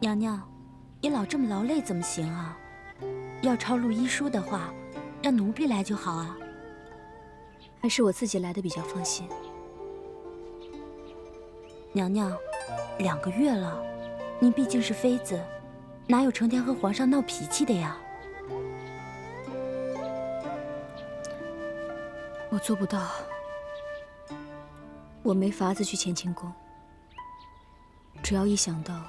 娘娘，你老这么劳累怎么行啊？要抄录医书的话，让奴婢来就好啊。还是我自己来的比较放心。娘娘，2个月了，您毕竟是妃子，哪有成天和皇上闹脾气的呀？我做不到，我没法子去乾清宫。只要一想到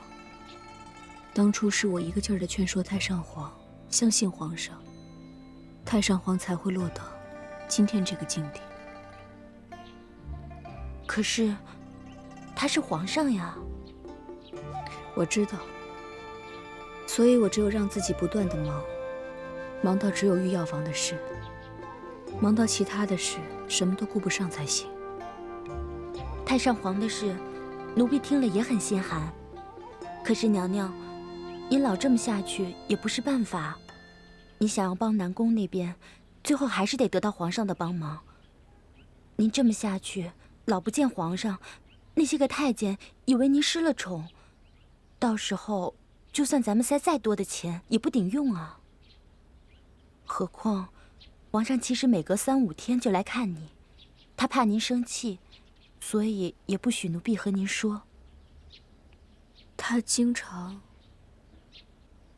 当初是我一个劲儿的劝说太上皇相信皇上，太上皇才会落到今天这个境地。可是，他是皇上呀。我知道，所以我只有让自己不断的忙，忙到只有御药房的事，忙到其他的事什么都顾不上才行。太上皇的事，奴婢听了也很心寒。可是娘娘，您老这么下去也不是办法。你想要帮南宫那边，最后还是得得到皇上的帮忙。您这么下去，老不见皇上，那些个太监以为您失了宠，到时候就算咱们塞再多的钱，也不顶用啊。何况，皇上其实每隔3、5天就来看你，他怕您生气，所以也不许奴婢和您说。他经常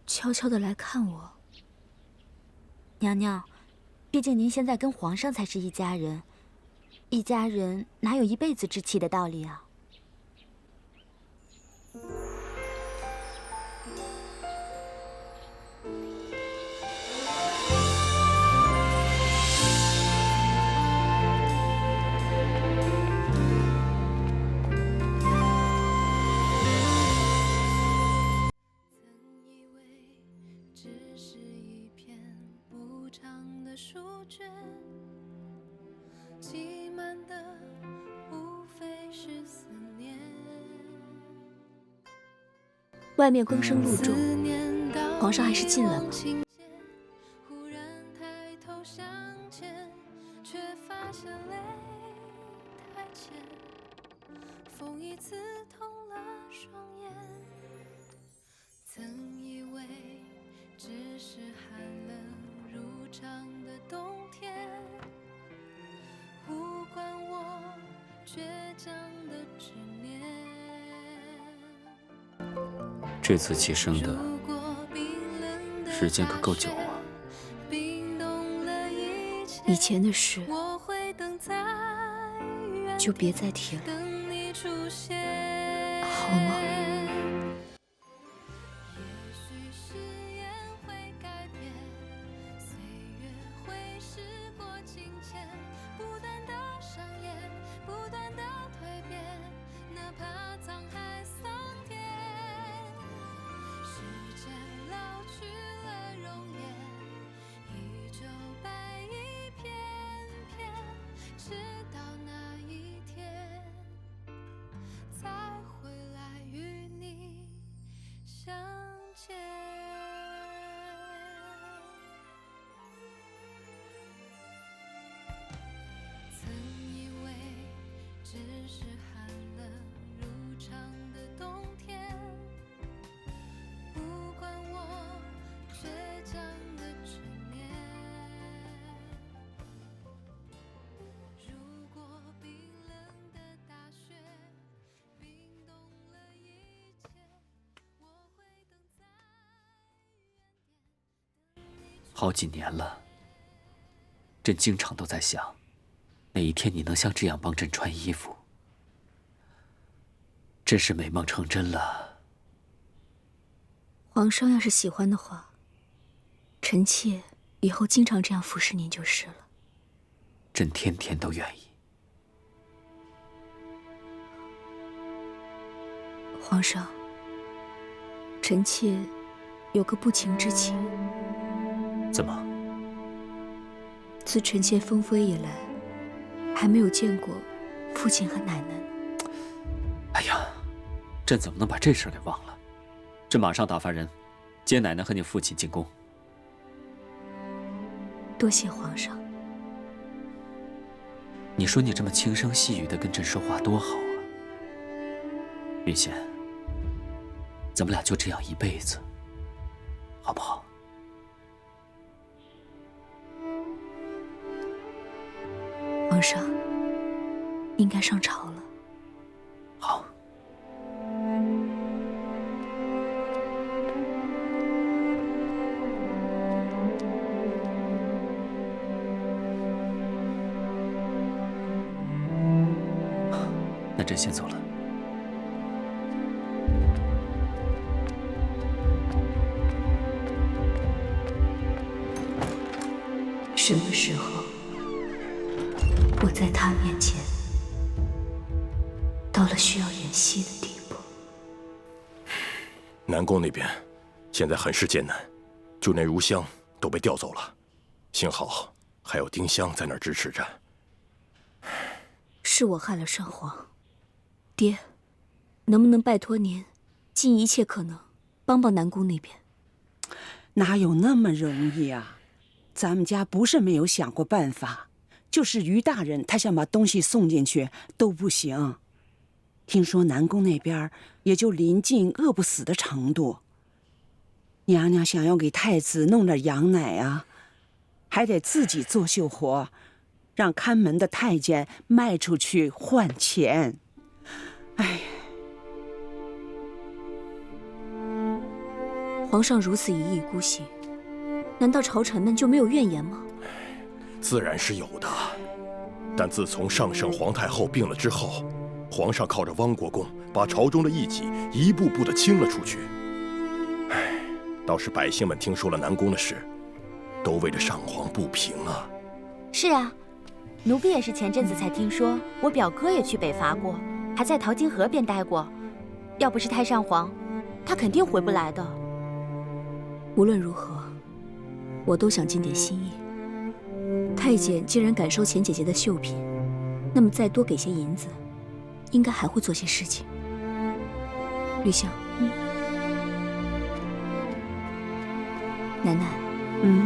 悄悄地来看我。娘娘，毕竟您现在跟皇上才是一家人，一家人哪有一辈子置气的道理啊？外面更声露重，皇上还是进来吧。这次起生的时间可够久啊！以前的事就别再提了，好吗？好几年了，朕经常都在想，哪一天你能像这样帮朕穿衣服，真是美梦成真了。皇上要是喜欢的话，臣妾以后经常这样服侍您就是了。朕天天都愿意。皇上，臣妾有个不情之请。怎么？自臣妾封妃以来，还没有见过父亲和奶奶呢。哎呀，朕怎么能把这事给忘了？朕马上打发人接奶奶和你父亲进宫。多谢皇上。你说你这么轻声细语的跟朕说话多好啊，云仙。咱们俩就这样一辈子，好不好？皇上，应该上朝了。好。那朕先走了。什么时候，我在他面前到了需要演戏的地步？南宫那边现在很是艰难，就连如香都被调走了，幸好还有丁香在那儿支持着。是我害了上皇，爹，能不能拜托您，尽一切可能帮帮南宫那边？哪有那么容易啊？咱们家不是没有想过办法，就是于大人他想把东西送进去都不行。听说南宫那边也就临近饿不死的程度。娘娘想要给太子弄点羊奶啊，还得自己做绣活，让看门的太监卖出去换钱。哎，皇上如此一意孤行，难道朝臣们就没有怨言吗？自然是有的，但自从上圣皇太后病了之后，皇上靠着汪国公把朝中的异己一步步地清了出去。唉，倒是百姓们听说了南宫的事，都为着上皇不平啊。是啊，奴婢也是前阵子才听说，我表哥也去北伐过，还在淘金河边待过。要不是太上皇，他肯定回不来的。无论如何，我都想尽点心意。太监既然敢收钱姐姐的绣品，那么再多给些银子，应该还会做些事情。绿香，奶奶，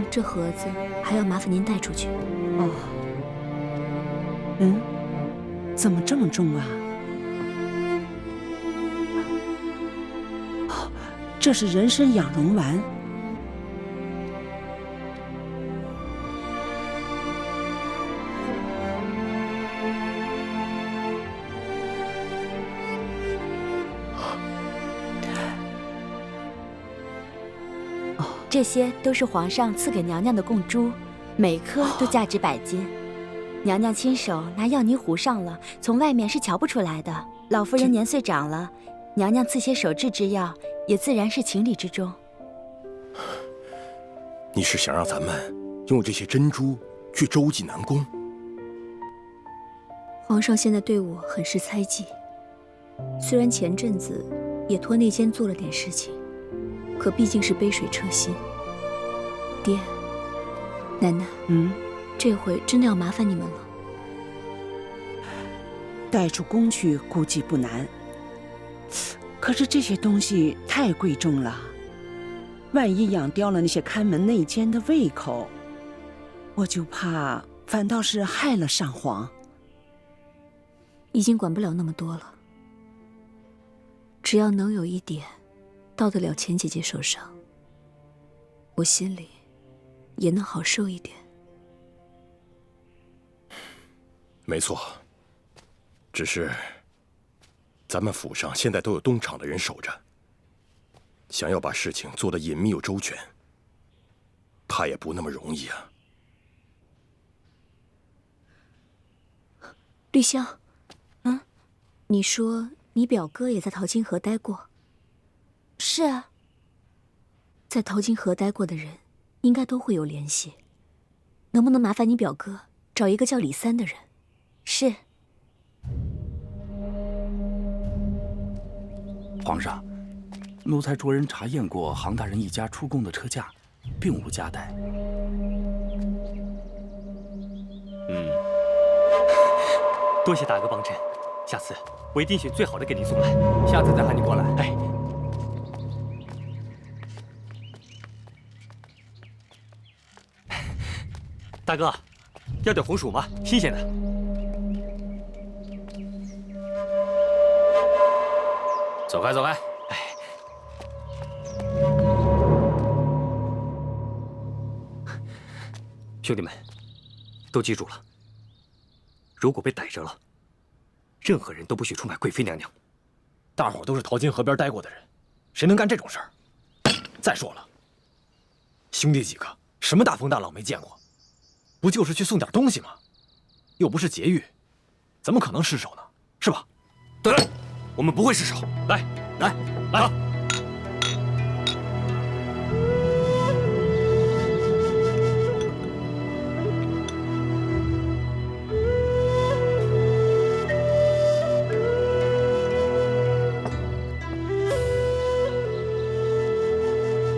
这盒子还要麻烦您带出去。哦，怎么这么重啊？哦，这是人参养荣丸。这些都是皇上赐给娘娘的贡珠，每颗都价值100金。娘娘亲手拿药泥糊上了，从外面是瞧不出来的。老夫人年岁长了，娘娘赐些手制之药，也自然是情理之中。你是想让咱们用这些珍珠去周济南宫？皇上现在对我很是猜忌，虽然前阵子也托内监做了点事情，可毕竟是杯水车薪。爹，奶奶，这回真的要麻烦你们了。带出宫去估计不难，可是这些东西太贵重了，万一养刁了那些看门内监的胃口，我就怕反倒是害了上皇。已经管不了那么多了，只要能有一点到得了钱姐姐手上，我心里也能好受一点。没错，只是咱们府上现在都有东厂的人守着，想要把事情做得隐秘又周全，怕也不那么容易啊。绿香，你说你表哥也在淘金河待过？是啊，在淘金河待过的人应该都会有联系，能不能麻烦你表哥找一个叫李三的人？是。皇上，奴才着人查验过杭大人一家出宫的车驾，并无夹带。多谢大哥帮衬，下次我一定选最好的给您送来。下次再喊你过来。哎，大哥，要点红薯吗？新鲜的。走开，走开！哎，兄弟们，都记住了，如果被逮着了，任何人都不许出卖贵妃娘娘。大伙都是淘金河边待过的人，谁能干这种事儿？再说了，兄弟几个什么大风大浪没见过，不就是去送点东西吗？又不是劫狱，怎么可能失手呢？是吧？对，我们不会失手。来，来，来！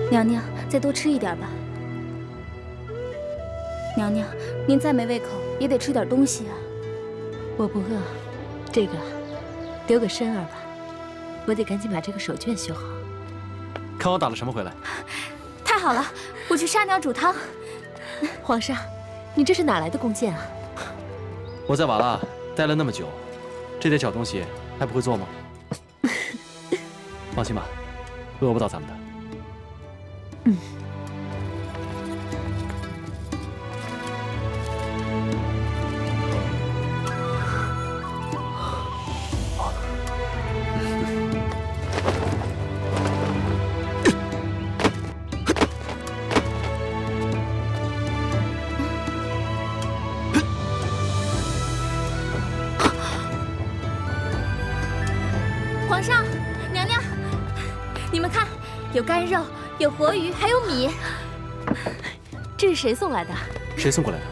娘娘，再多吃一点吧。娘娘，您再没胃口也得吃点东西啊。我不饿，这个留给申儿吧，我得赶紧把这个手绢修好。看我打了什么回来？太好了，我去杀鸟煮汤。皇上，你这是哪来的弓箭啊？我在瓦剌待了那么久，这点小东西还不会做吗？放心吧，饿不到咱们的。嗯。皇上，娘娘，你们看，有干肉，有活鱼，还有米。这是谁送来的？谁送过来的？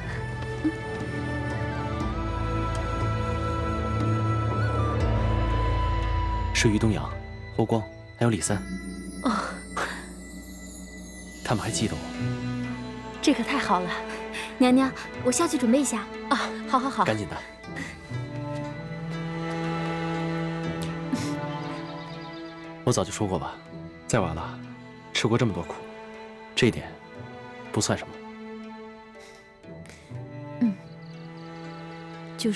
是于东阳、侯光，还有李三。哦，他们还记得我。这可太好了。娘娘，我下去准备一下。啊，好好好，赶紧的。我早就说过吧，在瓦剌吃过这么多苦，这一点不算什么。就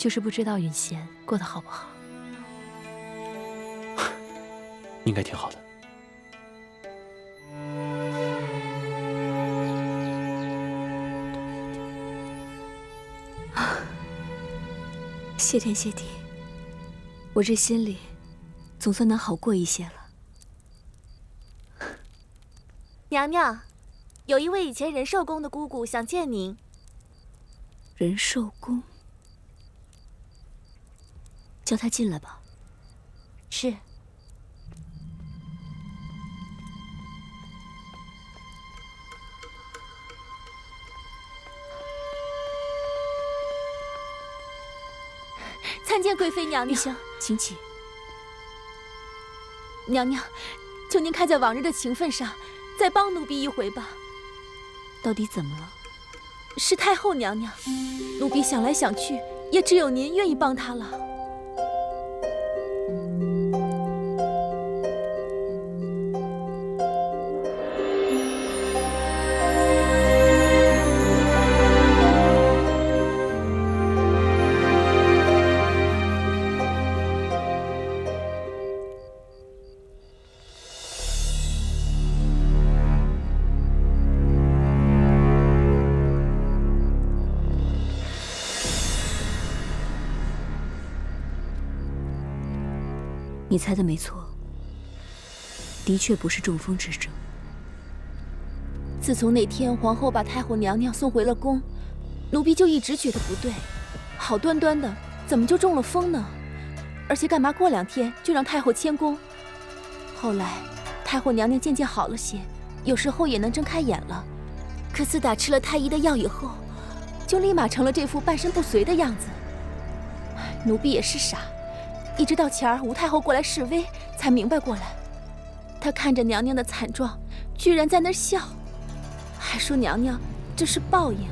是不知道允贤过得好不好。应该挺好的。谢天谢地，我这心里总算能好过一些了。娘娘，有一位以前仁寿宫的姑姑想见您。仁寿宫，叫她进来吧。是。参见贵妃娘娘。玉香，请起。娘娘，求您看在往日的情分上，再帮奴婢一回吧。到底怎么了？是太后娘娘，奴婢想来想去，也只有您愿意帮她了。你猜的没错，的确不是中风之症。自从那天皇后把太后娘娘送回了宫，奴婢就一直觉得不对，好端端的怎么就中了风呢？而且干嘛过2天就让太后迁宫？后来太后娘娘渐渐好了些，有时候也能睁开眼了。可自打吃了太医的药以后，就立马成了这副半身不遂的样子。奴婢也是傻。一直到前儿吴太后过来示威，才明白过来。她看着娘娘的惨状，居然在那儿笑，还说娘娘这是报应，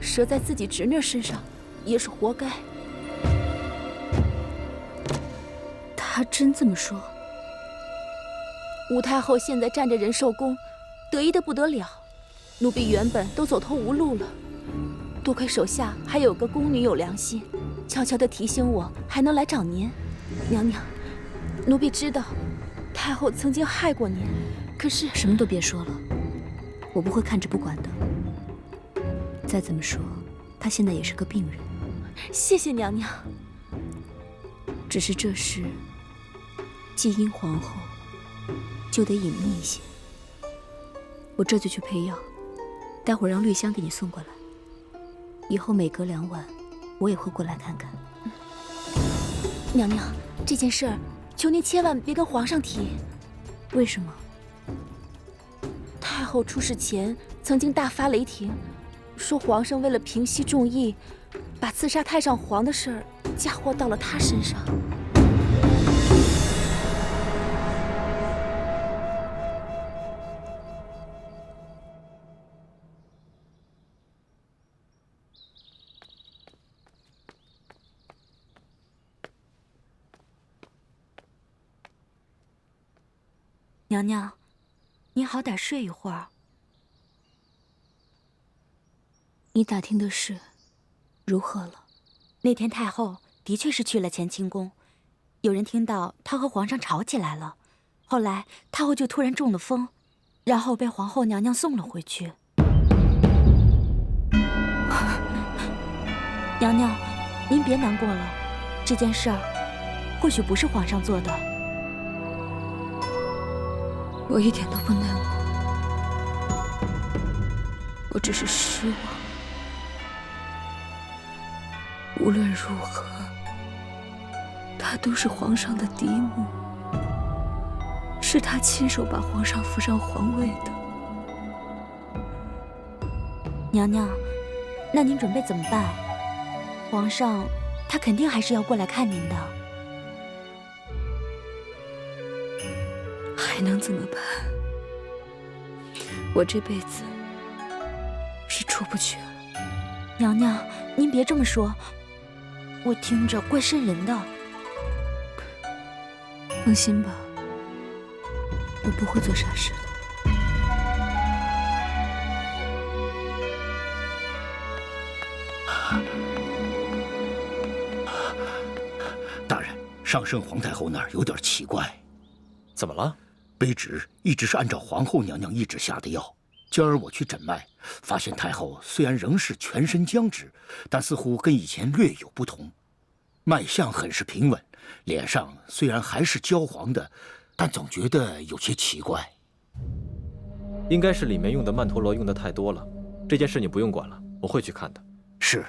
折在自己侄女身上也是活该。她真这么说？吴太后现在站着仁寿宫，得意的不得了。奴婢原本都走投无路了，多亏手下还有个宫女有良心。悄悄地提醒我，还能来找您，娘娘。奴婢知道，太后曾经害过您，可是什么都别说了。我不会看着不管的。再怎么说，他现在也是个病人。谢谢娘娘。只是这事，既因皇后，就得隐秘一些。我这就去配药，待会儿让绿香给你送过来。以后每隔2晚，我也会过来看看。娘娘，这件事儿，求您千万别跟皇上提。为什么？太后出事前曾经大发雷霆，说皇上为了平息众议，把刺杀太上皇的事儿嫁祸到了他身上。娘娘，您好歹睡一会儿。你打听的事如何了？那天太后的确是去了乾清宫，有人听到她和皇上吵起来了，后来太后就突然中了风，然后被皇后娘娘送了回去。娘娘，您别难过了，这件事儿或许不是皇上做的。我一点都不难过，我只是失望。无论如何，他都是皇上的嫡母，是他亲手把皇上扶上皇位的。娘娘，那您准备怎么办？皇上他肯定还是要过来看您的。还能怎么办？我这辈子是出不去了。娘娘，您别这么说，我听着怪瘆人的。放心吧，我不会做傻事的。大人，上圣皇太后那儿有点奇怪。怎么了？卑职一直是按照皇后娘娘懿旨下的药，今儿我去诊脉，发现太后虽然仍是全身僵直，但似乎跟以前略有不同，脉象很是平稳，脸上虽然还是焦黄的，但总觉得有些奇怪。应该是里面用的曼陀罗用的太多了，这件事你不用管了，我会去看的。是。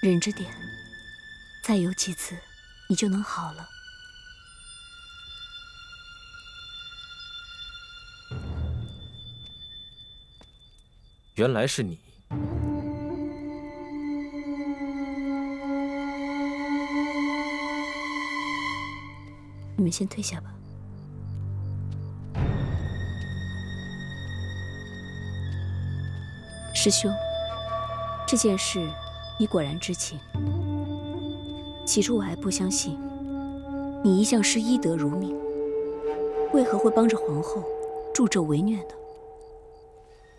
忍着点，再有几次，你就能好了。原来是你。你们先退下吧。师兄，这件事你果然知情。起初我还不相信，你一向是医德如命，为何会帮着皇后助纣为虐呢？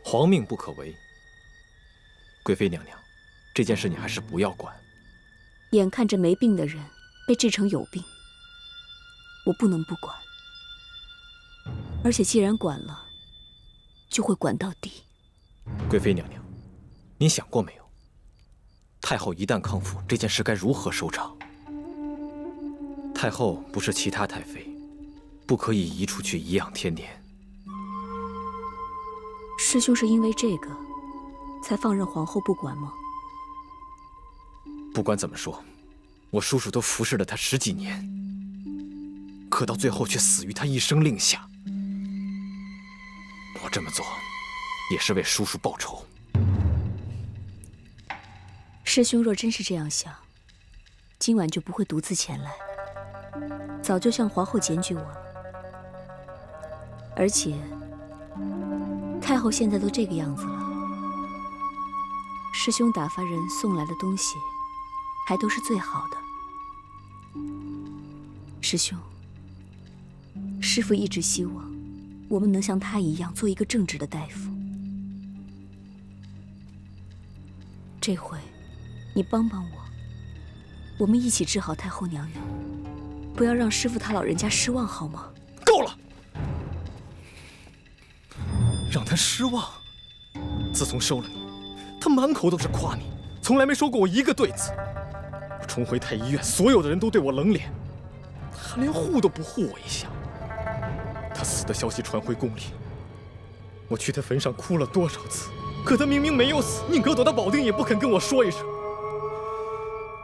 皇命不可违。贵妃娘娘，这件事你还是不要管。眼看着没病的人被治成有病，我不能不管。而且既然管了，就会管到底。贵妃娘娘，您想过没有？太后一旦康复，这件事该如何收场？太后不是其他太妃，不可以移出去颐养天年。师兄是因为这个，才放任皇后不管吗？不管怎么说，我叔叔都服侍了她10几年，可到最后却死于他一声令下。我这么做，也是为叔叔报仇。师兄若真是这样想，今晚就不会独自前来，早就向皇后检举我了。而且，太后现在都这个样子了，师兄打发人送来的东西，还都是最好的。师兄，师父一直希望我们能像他一样做一个正直的大夫。这回，你帮帮我，我们一起治好太后娘娘，不要让师父他老人家失望，好吗？够了！让他失望？自从收了你，他满口都是夸你，从来没说过我一个对字。我重回太医院，所有的人都对我冷脸，他连护都不护我一下。他死的消息传回宫里，我去他坟上哭了多少次，可他明明没有死，宁可躲到保定也不肯跟我说一声。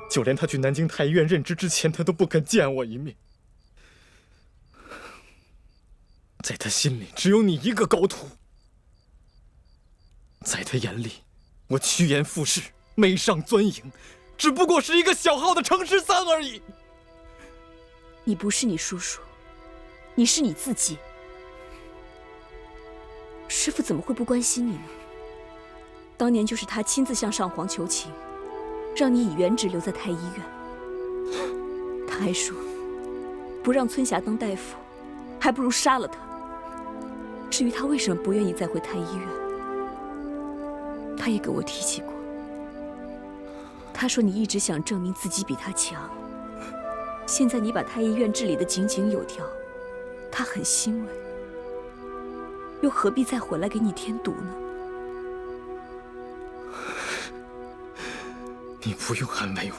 就连他去南京太医院任职之前，他都不肯见我一面。在他心里，只有你一个狗徒。在他眼里，我趋炎附势、媚上钻营，只不过是一个小号的程十三而已。你不是你叔叔，你是你自己。师父怎么会不关心你呢？当年就是他亲自向上皇求情，让你以原职留在太医院。他还说，不让村霞当大夫，还不如杀了他。至于他为什么不愿意再回太医院，他也给我提起过。他说你一直想证明自己比他强，现在你把太医院治理得井井有条，他很欣慰，又何必再回来给你添堵呢？你不用安慰我。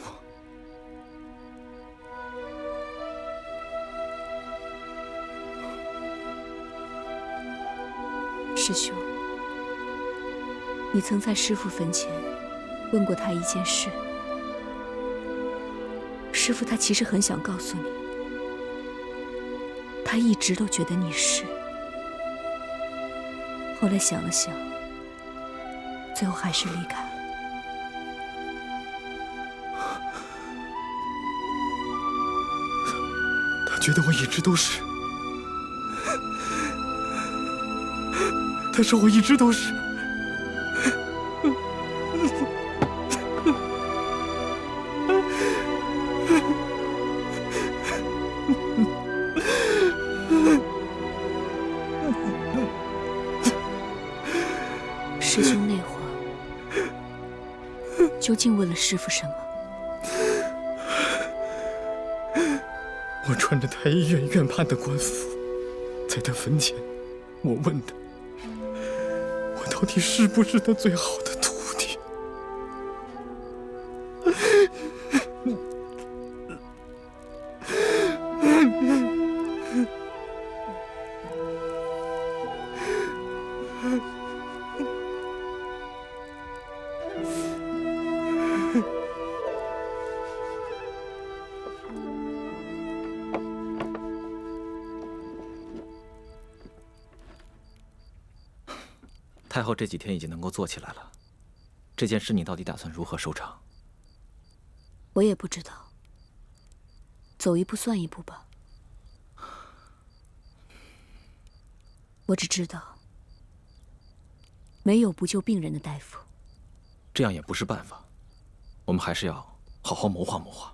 师兄，你曾在师父坟前问过他一件事，师父他其实很想告诉你，他一直都觉得你是，后来想了想，最后还是离开了。他觉得我一直都是，他说我一直都是。师兄那会儿究竟问了师父什么？我穿着太医院院判的官服，在他坟前，我问他，我到底是不是他最好的徒弟？太后这几天已经能够坐起来了，这件事你到底打算如何收场？我也不知道，走一步算一步吧。我只知道，没有不救病人的大夫。这样也不是办法，我们还是要好好谋划谋划。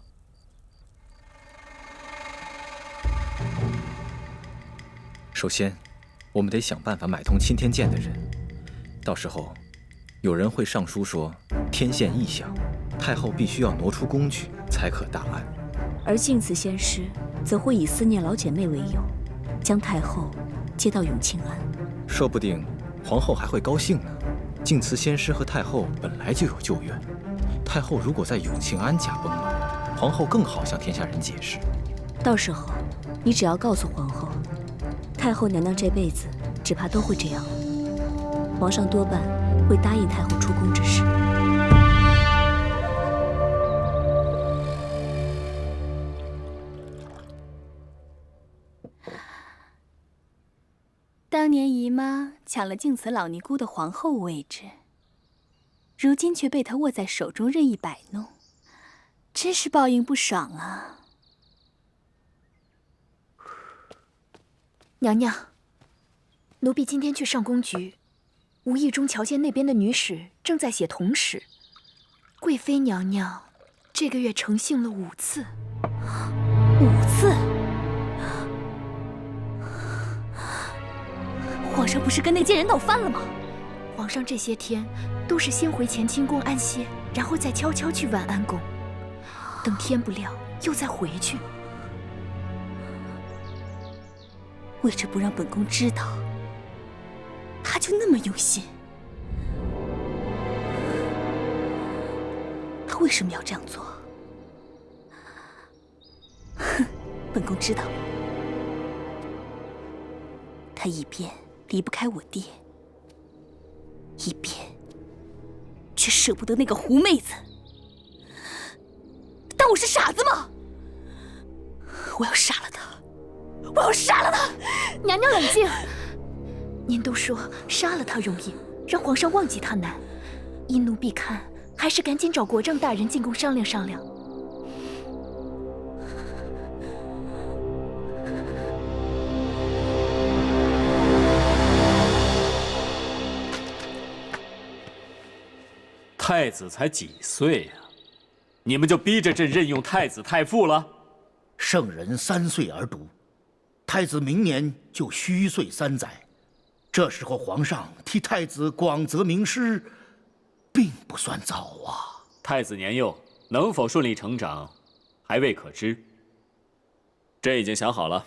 首先，我们得想办法买通钦天监的人。到时候，有人会上书说天现异象，太后必须要挪出宫去才可大安。而净慈仙师则会以思念老姐妹为由，将太后接到永庆庵。说不定皇后还会高兴呢。净慈仙师和太后本来就有旧怨，太后如果在永庆庵驾崩了，皇后更好向天下人解释。到时候，你只要告诉皇后，太后娘娘这辈子只怕都会这样了。皇上多半会答应太后出宫之事。当年姨妈抢了净慈老尼姑的皇后位置，如今却被她握在手中任意摆弄，真是报应不爽啊！娘娘，奴婢今天去上宫局，无意中瞧见那边的女使正在写童史。贵妃娘娘这个月成幸了5次。5次？上不是跟那贱人闹翻了吗？皇上这些天都是先回乾清宫安歇，然后再悄悄去万安宫，等天不亮又再回去。为着不让本宫知道，他就那么用心。他为什么要这样做？哼，本宫知道了。他一边离不开我爹，一边却舍不得那个狐妹子。当我是傻子吗？我要杀了他！我要杀了他！娘娘冷静，您都说杀了他容易，让皇上忘记他难。依奴婢看，还是赶紧找国丈大人进宫商量商量。太子才几岁呀？你们就逼着朕任用太子太傅了？圣人3岁而独，太子明年就虚岁3载，这时候皇上替太子广泽名师，并不算早啊。太子年幼，能否顺利成长，还未可知。朕已经想好了，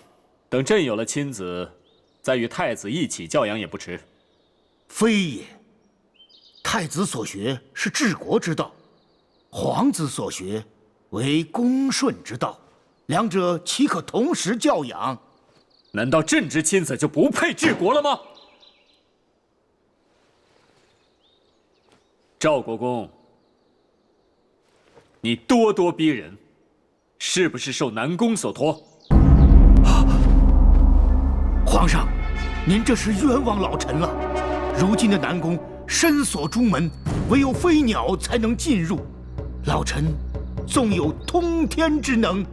等朕有了亲子，再与太子一起教养也不迟。非也，太子所学是治国之道，皇子所学为恭顺之道，两者岂可同时教养？难道朕之亲子就不配治国了吗？赵国公，你咄咄逼人，是不是受南宫所托？皇上，您这是冤枉老臣了。如今的南宫深锁朱门，唯有飞鸟才能进入。老臣纵有通天之能，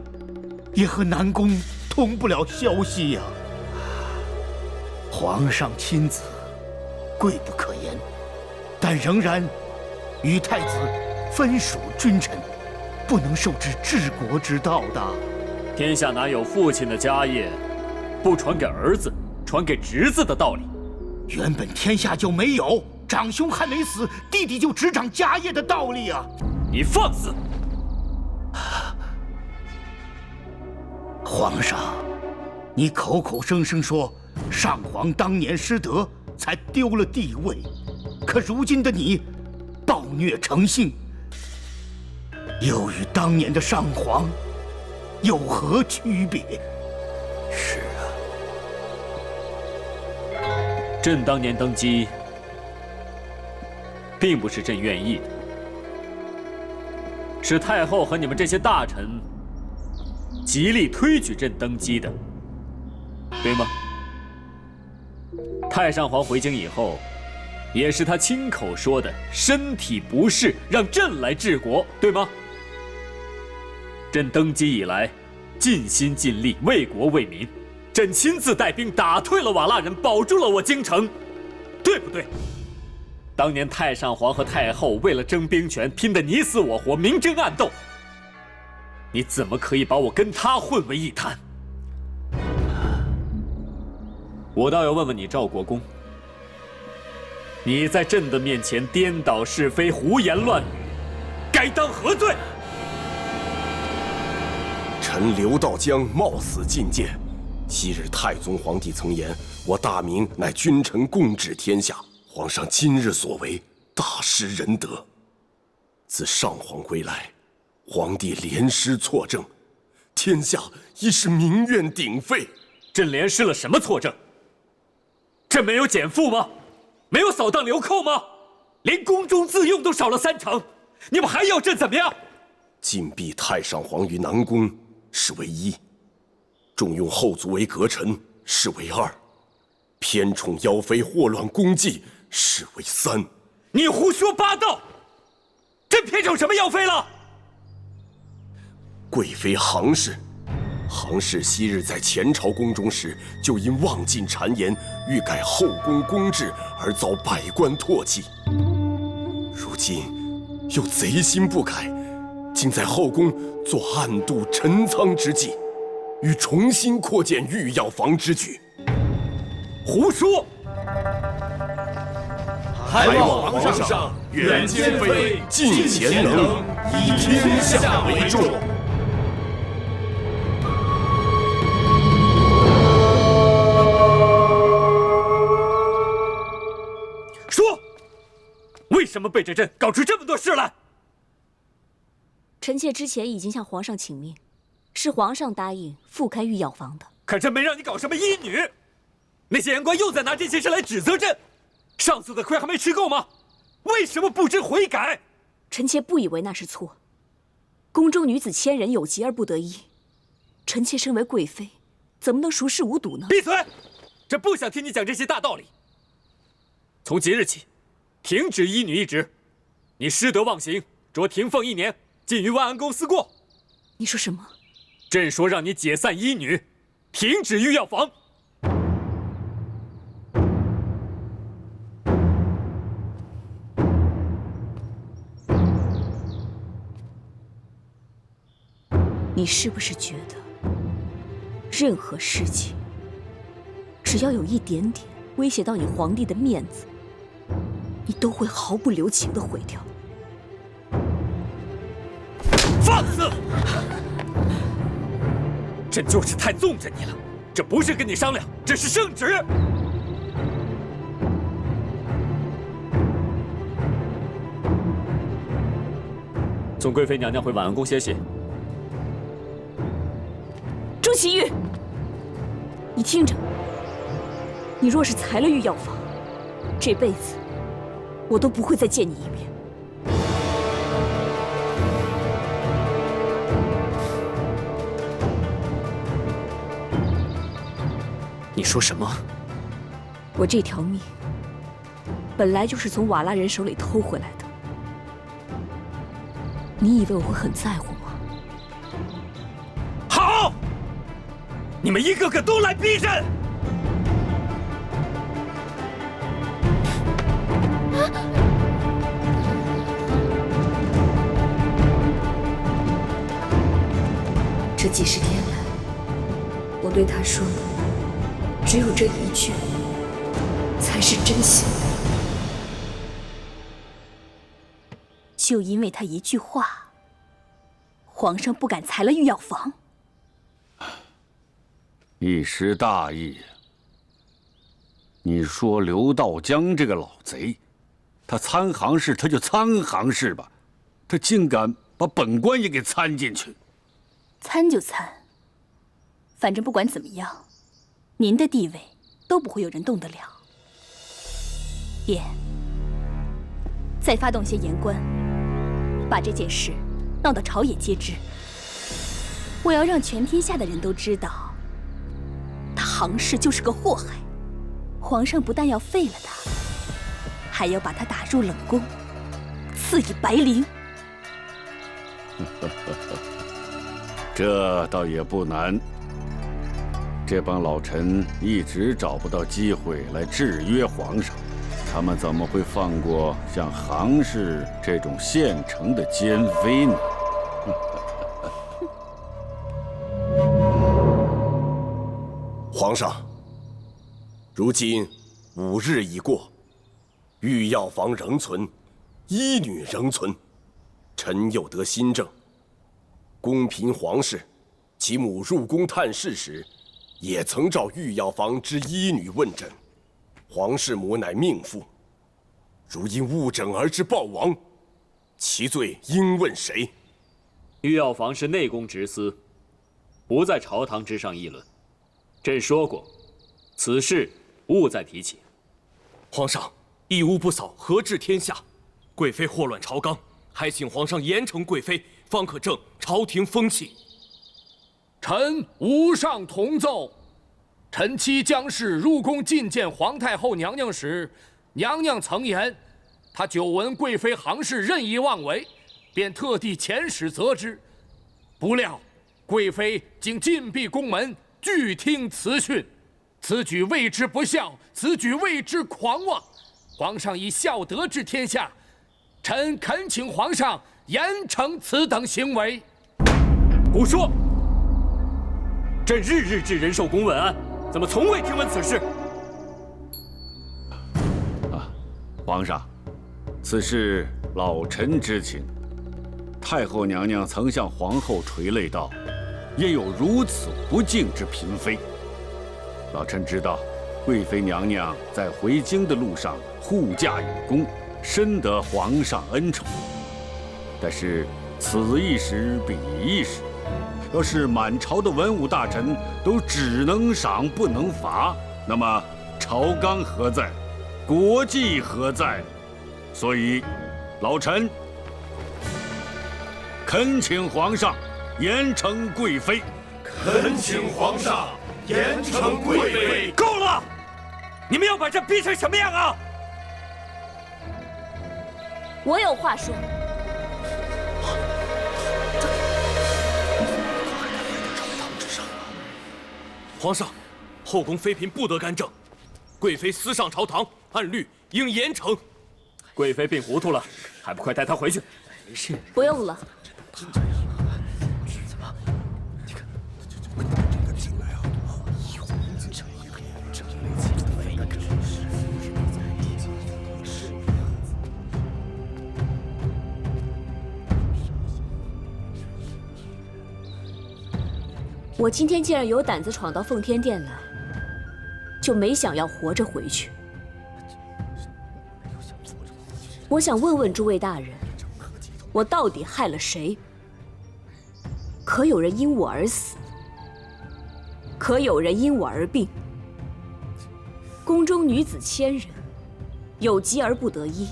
也和南宫通不了消息呀。皇上亲子，贵不可言，但仍然与太子分属君臣，不能受之治国之道的。天下哪有父亲的家业不传给儿子、传给侄子的道理？原本天下就没有长兄还没死，弟弟就执掌家业的道理啊！你放肆！皇上，你口口声声说上皇当年失德，才丢了地位，可如今的你暴虐成性，又与当年的上皇有何区别？是啊，朕当年登基，并不是朕愿意的，是太后和你们这些大臣极力推举朕登基的，对吗？太上皇回京以后，也是他亲口说的，身体不适，让朕来治国，对吗？朕登基以来，尽心尽力为国为民，朕亲自带兵打退了瓦剌人，保住了我京城，对不对？当年太上皇和太后为了争兵权，拼得你死我活，明争暗斗，你怎么可以把我跟他混为一谈？我倒要问问你，赵国公，你在朕的面前颠倒是非、胡言乱语，该当何罪？臣刘道江冒死进谏。昔日太宗皇帝曾言：“我大明乃君臣共治天下。”皇上今日所为，大失仁德。自上皇归来，皇帝连失错政，天下已是民怨鼎沸。朕连失了什么错政？朕没有减赋吗？没有扫荡流寇吗？连宫中自用都少了30%，你们还要朕怎么样？禁闭太上皇于南宫是为1，重用后族为阁臣是为2，偏宠妖妃，祸乱宫纪是为3。你胡说八道！朕偏宠什么妖妃了？贵妃杭氏，杭氏昔日在前朝宫中时，就因妄进谗言，欲改后宫宫制，而遭百官唾弃。如今又贼心不改，竟在后宫做暗度陈仓之计，欲重新扩建御药房之举。胡说！还望皇上远见飞，近贤能，以天下为重。说，为什么背着朕搞出这么多事来？臣妾之前已经向皇上请命，是皇上答应复开御药房的。可朕没让你搞什么医女，那些言官又在拿这些事来指责朕。上次的亏还没吃够吗？为什么不知悔改？臣妾不以为那是错。宫中女子千人有疾而不得医，臣妾身为贵妃，怎么能熟视无睹呢？闭嘴！朕不想听你讲这些大道理。从即日起，停止医女一职，你失德忘行，着停俸1年，禁于万安宫思过。你说什么？朕说让你解散医女，停止御药房。你是不是觉得，任何事情，只要有一点点威胁到你皇帝的面子，你都会毫不留情地毁掉？放肆！朕就是太纵着你了，这不是跟你商量，这是圣旨。送贵妃娘娘回婉安宫歇息。朱祁钰，你听着，你若是裁了御药房，这辈子我都不会再见你一面。你说什么？我这条命本来就是从瓦剌人手里偷回来的，你以为我会很在乎吗？好，你们一个个都来逼朕！这几十天来，我对他说的只有这一句，才是真心的。就因为他一句话，皇上不敢裁了御药房。一时大意。你说刘道江这个老贼，他参行事他就参行事吧，他竟敢把本官也给参进去。参就参，反正不管怎么样，您的地位都不会有人动得了。也再发动些言官，把这件事闹到朝野皆知。我要让全天下的人都知道，他行事就是个祸害。皇上不但要废了他，还要把他打入冷宫，赐以白绫。这倒也不难。这帮老臣一直找不到机会来制约皇上，他们怎么会放过像杭氏这种现成的奸妃呢？皇上，如今5日已过，御药房仍存，医女仍存，臣又得新政。宫嫔皇室，其母入宫探视时，也曾召御药房之医女问诊，皇室母乃命妇，如因误诊而致暴亡，其罪应问谁？御药房是内宫职司，不在朝堂之上议论。朕说过，此事勿再提起。皇上，一屋不扫，何治天下？贵妃祸乱朝纲，还请皇上严惩贵妃，方可正朝廷风气。臣无上同奏。臣妻姜氏入宫觐见皇太后娘娘时，娘娘曾言，她久闻贵妃行事任意妄为，便特地遣使责之。不料贵妃竟禁闭宫门，拒听辞训。此举谓之不孝，此举谓之狂妄。皇上以孝德治天下，臣恳请皇上严惩此等行为。胡说！朕日日治仁寿宫问安，怎么从未听闻此事？皇上，此事老臣知情。太后娘娘曾向皇后垂泪道：“焉有如此不敬之嫔妃？”老臣知道，贵妃娘娘在回京的路上护驾有功，深得皇上恩宠。但是此一时彼一时，要是满朝的文武大臣都只能赏不能罚，那么朝纲何在？国纪何在？所以，老臣恳请皇上严惩贵妃。恳请皇上严惩贵妃。够了！你们要把这逼成什么样啊？我有话说。皇上，后宫妃嫔不得干政，贵妃私上朝堂，按律应严惩。贵妃病糊涂了，还不快带她回去？是，不用了。我今天既然有胆子闯到奉天殿来，就没想要活着回去。我想问问诸位大人，我到底害了谁？可有人因我而死？可有人因我而病？宫中女子千人，有疾而不得医，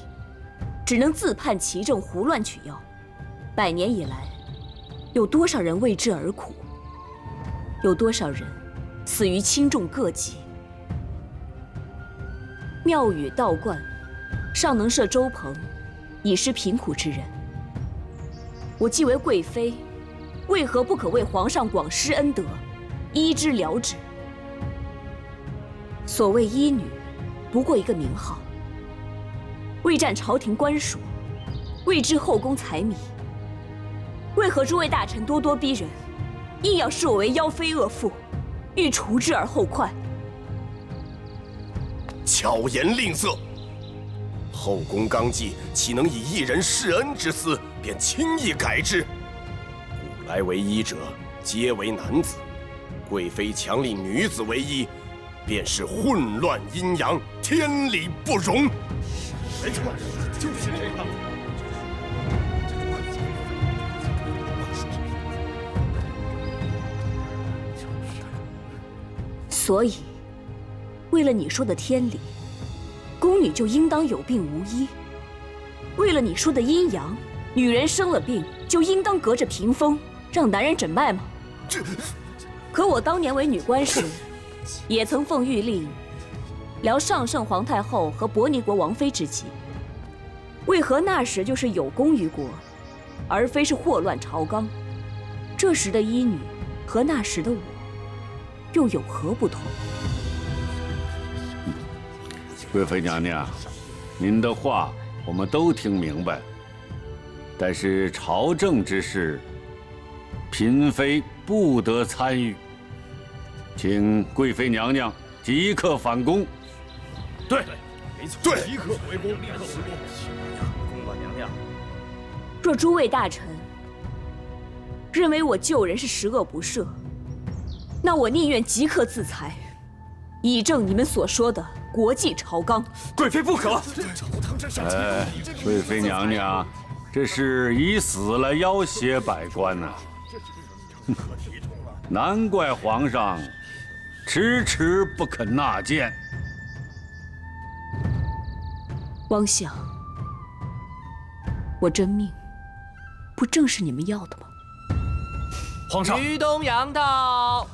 只能自判其症，胡乱取药。100年以来，有多少人为之而苦？有多少人死于轻重各疾？庙宇道观尚能设粥棚，以施贫苦之人。我既为贵妃，为何不可为皇上广施恩德，医之疗之？所谓医女，不过一个名号，为占朝廷官署，为知后宫财迷。为何诸位大臣咄咄逼人，硬要视我为妖妃恶妇，欲除之而后快？巧言令色！后宫纲纪岂能以一人示恩之私便轻易改之？古来为医者，皆为男子，贵妃强令女子为医，便是混乱阴阳，天理不容。没错，就是这样。所以，为了你说的天理，宫女就应当有病无医；为了你说的阴阳，女人生了病就应当隔着屏风让男人诊脉吗？可我当年为女官时，也曾奉谕令疗上圣皇太后和伯尼国王妃之疾。为何那时就是有功于国，而非是祸乱朝纲？这时的医女和那时的我又有何不同？贵妃娘娘，您的话我们都听明白，但是朝政之事，嫔妃不得参与，请贵妃娘娘即刻返宫。对，没错，对，即刻回宫，立刻回宫。公馆娘娘，若诸位大臣认为我救人是十恶不赦，那我宁愿即刻自裁，以正你们所说的国际朝纲。贵妃不可！哎，贵妃娘娘，这是以死来要挟百官呐！难怪皇上迟迟不肯纳谏。汪相，我真命不正是你们要的吗？皇上，于东阳到。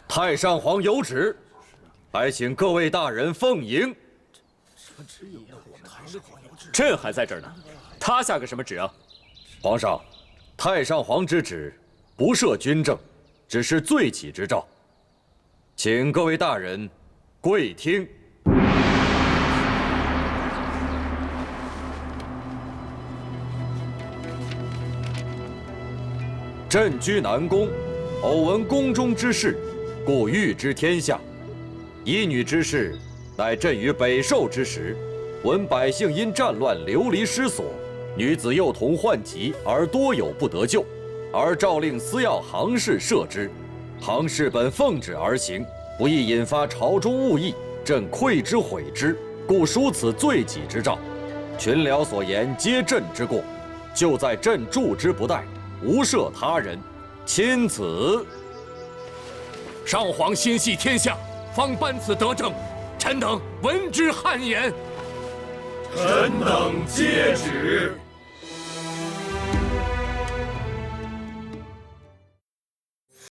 太上皇有旨，还请各位大人奉迎。朕还在这儿呢，他下个什么旨啊？皇上，太上皇之旨不赦军政，只是罪己之诏，请各位大人跪听。朕居南宫，偶闻宫中之事，故谕知天下。夷女之事，乃朕于北狩之时，闻百姓因战乱流离失所，女子幼童患疾而多有不得救，而诏令司要行氏摄之。行氏本奉旨而行，不易引发朝中误议，朕愧之悔之，故书此罪己之诏。群僚所言皆朕之过，就在朕助之不怠，无涉他人，钦此。上皇心系天下，方颁此德政，臣等闻之汗颜。臣等接旨。